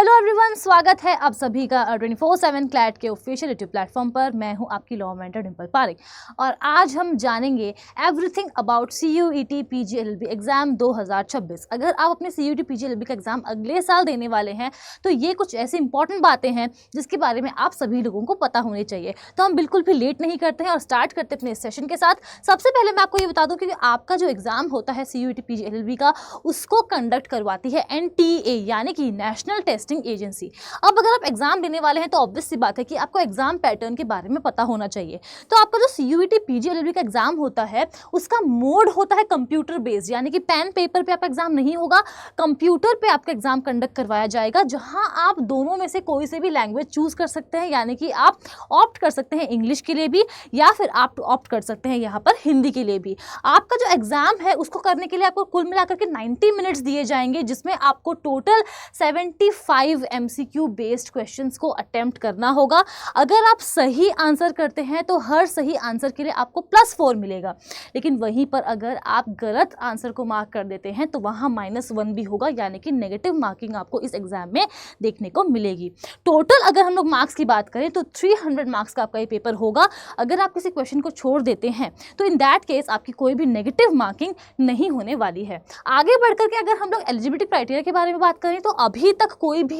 Hello everyone, स्वागत है आप सभी का 24/7 क्लैट के ऑफिशियल यूट्यूब प्लेटफॉर्म पर। मैं हूं आपकी लॉ मेंटर डिंपल पारेख और आज हम जानेंगे everything about CUET PGLLB exam 2026। अगर आप अपने CUET PGLLB का एग्जाम अगले साल देने वाले हैं तो ये कुछ ऐसी इंपॉर्टेंट बातें हैं जिसके बारे में आप सभी लोगों को पता होनी चाहिए। तो हम बिल्कुल भी लेट नहीं करते हैं और स्टार्ट करते अपने इस सेशन के साथ। सबसे पहले मैं आपको ये बता दूं कि आपका जो एग्जाम होता है CUET PGLLB का, उसको कंडक्ट करवाती है NTA यानी कि नेशनल टेस्टिंग एजेंसी। अब अगर आप एग्जाम देने वाले हैं तो ऑब्वियस सी बात है कि आपको एग्जाम पैटर्न के बारे में पता होना चाहिए। तो आपका जो CUET PGLLB का एग्जाम होता है उसका मोड होता है कंप्यूटर बेस्ड, यानी कि पेन पेपर पे आपका एग्जाम नहीं होगा, कंप्यूटर पे आपका एग्जाम कंडक्ट करवाया जाएगा, जहां आप दोनों में से कोई से भी लैंग्वेज चूज कर सकते हैं। यानी कि आप ऑप्ट कर सकते हैं इंग्लिश के लिए भी या फिर आप ऑप्ट कर सकते हैं यहाँ पर हिंदी के लिए भी। आपका जो एग्जाम है उसको करने के लिए आपको कुल मिलाकर के 90 मिनट्स दिए जाएंगे, जिसमें आपको टोटल 75 MCQ बेस्ड क्वेश्चंस को अटेम्प्ट करना होगा। अगर आप सही आंसर करते हैं तो हर सही आंसर के लिए आपको +4 मिलेगा, लेकिन वहीं पर अगर आप गलत आंसर को मार्क कर देते हैं तो वहां -1 भी होगा, यानी कि नेगेटिव मार्किंग आपको इस एग्जाम में देखने को मिलेगी। टोटल अगर हम लोग मार्क्स की बात करें तो 300 मार्क्स का आपका ये पेपर होगा। अगर आप किसी क्वेश्चन को छोड़ देते हैं तो इन दैट केस आपकी कोई भी नेगेटिव मार्किंग नहीं होने वाली है। आगे बढ़कर के अगर हम लोग एलिजिबिलिटी क्राइटेरिया के बारे में बात करें तो अभी तक कोई भी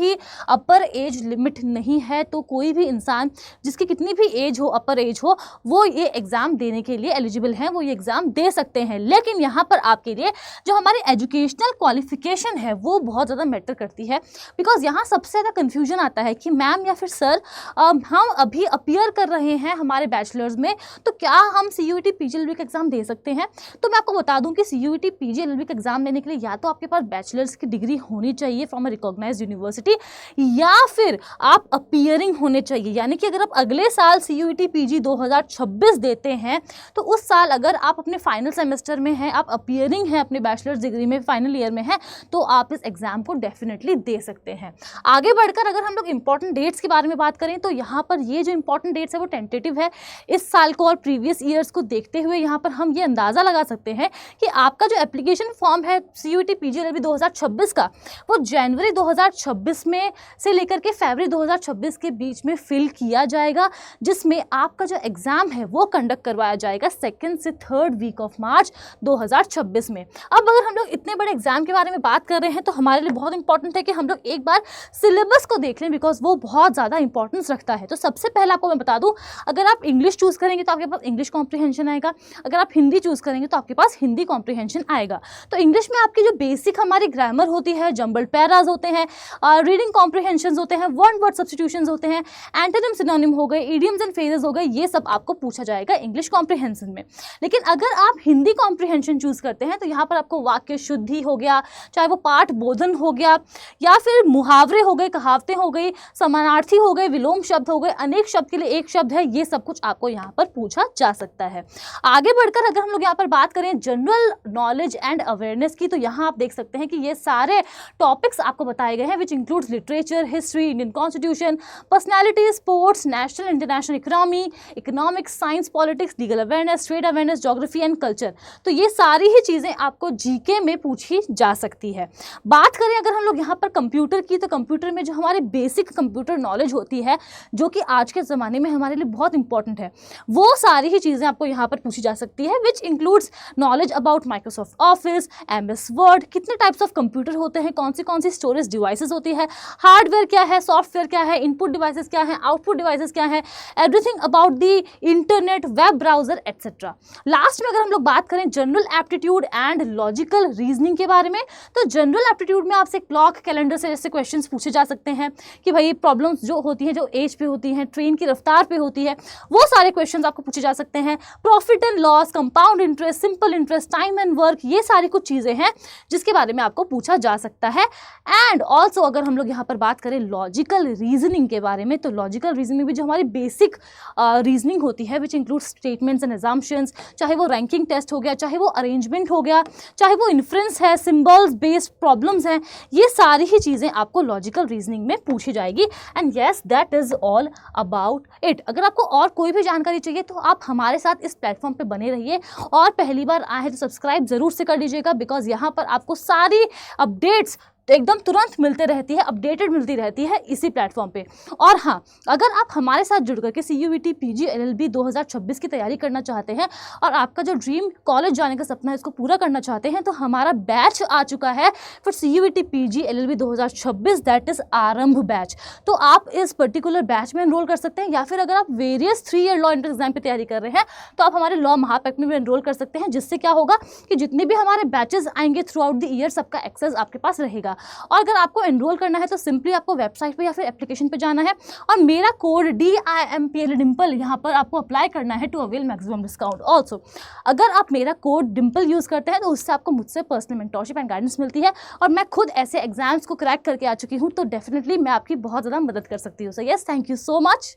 अपर एज लिमिट नहीं है। तो कोई भी इंसान जिसकी कितनी भी एज हो, अपर एज हो, वो ये एग्जाम देने के लिए एलिजिबल हैं, वो ये एग्जाम दे सकते हैं। लेकिन यहाँ पर आपके लिए जो हमारी एजुकेशनल क्वालिफिकेशन है वो बहुत ज़्यादा मैटर करती है। बिकॉज यहाँ सबसे ज़्यादा कन्फ्यूजन आता है कि मैम या फिर सर, हम अभी अपीयर कर रहे हैं हमारे बैचलर्स में, तो क्या हम CUET PGLLB का एग्जाम दे सकते हैं? तो मैं आपको बता दूं कि CUET PGLLB का एग्जाम देने के लिए या तो आपके पास बैचलर्स की डिग्री होनी चाहिए फ्रॉम अ रिकॉग्नाइज्ड यूनिवर्सिटी, या फिर आप अपीयरिंग होने चाहिए। यानी कि अगर आप अगले साल CUET PG 2026 देते हैं तो उस साल अगर आप अपने फाइनल सेमेस्टर में हैं, आप अपीयरिंग हैं अपने बैचलर्स डिग्री में, फाइनल ईयर में हैं, तो आप इस एग्जाम को डेफिनेटली दे सकते हैं। आगे बढ़कर अगर हम लोग इंपॉर्टेंट डेट्स के बारे में बात करें तो यहाँ पर ये जो इंपॉर्टेंट डेट्स है वो टेंटेटिव है। इस साल को और प्रीवियस ईयर्स को देखते हुए यहाँ पर हम ये अंदाज़ा लगा सकते हैं कि आपका जो एप्लीकेशन फॉर्म है CUET PGLLB 2026 का, वो जनवरी 2026 में से लेकर के फरवरी 2026 के बीच में फिल किया जाएगा, जिसमें आपका जो एग्जाम है वो कंडक्ट करवाया जाएगा 2nd से 3rd वीक ऑफ मार्च 2026 में। अब अगर हम लोग इतने बड़े एग्जाम के बारे में बात कर रहे हैं तो हमारे लिए बहुत इंपॉर्टेंट है कि हम लोग एक बार सिलेबस को देख लें, बिकॉज वो बहुत ज़्यादा इंपॉर्टेंस रखता है। तो सबसे पहले आपको मैं बता दूं, अगर आप इंग्लिश चूज़ करेंगे तो आपके पास इंग्लिश कॉम्प्रिहेंशन आएगा, अगर आप हिंदी चूज़ करेंगे तो आपके पास हिंदी कॉम्प्रिहेंशन आएगा। तो इंग्लिश में आपकी जो बेसिक हमारी ग्रामर होती है, जंबल्ड पैराज होते हैं, रीडिंग कॉम्प्रिहेंशन होते हैं, वन वर्ड सब्स्टिट्यूशंस होते हैं, एंटोनिम सिनोनिम हो गए, इडियम्स एंड फ्रेजेस हो गए, ये सब आपको पूछा जाएगा इंग्लिश कॉम्प्रिहेंशन में। लेकिन अगर आप हिंदी कॉम्प्रिहेंशन चूज़ करते हैं तो यहाँ पर आपको वाक्य शुद्धि हो गया, चाहे वो पाठ बोधन हो गया, या फिर मुहावरे हो गए, कहावतें हो गई, समानार्थी हो गए, विलोम शब्द हो गए, अनेक शब्द के लिए एक शब्द है, ये सब कुछ आपको यहाँ पर पूछा जा सकता है। आगे बढ़कर अगर हम लोग यहाँ पर बात करें जनरल नॉलेज एंड अवेयरनेस की, तो यहाँ आप देख सकते हैं कि ये सारे टॉपिक्स आपको बताए गए हैं, which includes literature, history, Indian constitution, personality, sports, national international economy, economics, science, politics, legal awareness, trade awareness, geography and culture. तो ये सारी ही चीज़ें आपको GK में पूछी जा सकती है। बात करें अगर हम लोग यहाँ पर कंप्यूटर की, तो कंप्यूटर में जो हमारे बेसिक कंप्यूटर नॉलेज होती है, जो कि आज के ज़माने में हमारे लिए बहुत इंपॉर्टेंट है, वो सारी ही चीज़ें आपको यहाँ पर पूछी जा सकती है, which includes knowledge about Microsoft office, MS word, कितने टाइप्स ऑफ कंप्यूटर होते हैं, कौन सी स्टोरेज डिवाइसेस होती है, हार्डवेयर क्या है, सॉफ्टवेयर क्या है, इनपुट डिवाइसेस क्या है, आउटपुट डिवाइसेस क्या है, everything about the internet, web browser etcetera. Last में अगर हम लोग बात करें general aptitude and logical reasoning के बारे में, तो जनरल एप्टीट्यूड में आपसे क्लॉक, कैलेंडर से जैसे क्वेश्चंस पूछे जा सकते हैं कि भाई प्रॉब्लम्स जो होती हैं, जो एज पे होती हैं, ट्रेन की रफ्तार पे होती है, वो सारे क्वेश्चंस आपको पूछे जा सकते हैं। Profit and loss, compound interest, simple interest, time and work, ये सारी कुछ चीज़ें हैं जिसके बारे में आपको पूछा जा सकता है। एंड ऑल्सो अगर हम लोग यहाँ पर बात करें लॉजिकल रीजनिंग के बारे में, तो लॉजिकल रीजनिंग में भी जो हमारी बेसिक रीजनिंग होती है, which include statements and assumptions, चाहे वो रैंकिंग टेस्ट हो गया, चाहे वो अरेंजमेंट हो गया, चाहे वो इन्फ्रेंस है, सिंबल्स बेस्ड प्रॉब्लम्स हैं, ये सारी ही चीज़ें आपको लॉजिकल रीजनिंग में पूछी जाएगी। And yes, that is all about it. अगर आपको और कोई भी जानकारी चाहिए तो आप हमारे साथ इस प्लेटफॉर्म पे बने रहिए, और पहली बार आए हैं तो सब्सक्राइब ज़रूर से कर लीजिएगा, बिकॉज यहाँ पर आपको सारी अपडेट्स एकदम तुरंत मिलते रहती है, अपडेटेड मिलती रहती है इसी प्लेटफॉर्म पे। और हाँ, अगर आप हमारे साथ जुड़ करके CUET PG LLB 2026 की तैयारी करना चाहते हैं और आपका जो ड्रीम कॉलेज जाने का सपना है इसको पूरा करना चाहते हैं, तो हमारा बैच आ चुका है फिर CUET PG LLB 2026, that is आरंभ बैच। तो आप इस पर्टिकुलर बैच में एनरोल कर सकते हैं, या फिर अगर आप various 3 year law entrance exam की तैयारी कर रहे हैं तो आप हमारे लॉ महापैक्ट में भी एनरोल कर सकते हैं, जिससे क्या होगा कि जितने भी हमारे बैचेस आएंगे थ्रू आउट द ईयर सबका एक्सेस आपके पास रहेगा। और अगर आपको एनरोल करना है तो सिंपली आपको वेबसाइट पे या फिर एप्लीकेशन पे जाना है और मेरा कोड DIMPL डिम्पल यहाँ पर आपको अप्लाई करना है to avail maximum discount. Also अगर आप मेरा कोड डिम्पल यूज़ करते हैं तो उससे आपको मुझसे पर्सनल मेंटोरशिप एंड गाइडेंस मिलती है, और मैं खुद ऐसे एग्जाम्स को क्रैक करके आ चुकी हूँ, तो डेफिनेटली मैं आपकी बहुत ज़्यादा मदद कर सकती हूँ। So yes, thank you so much.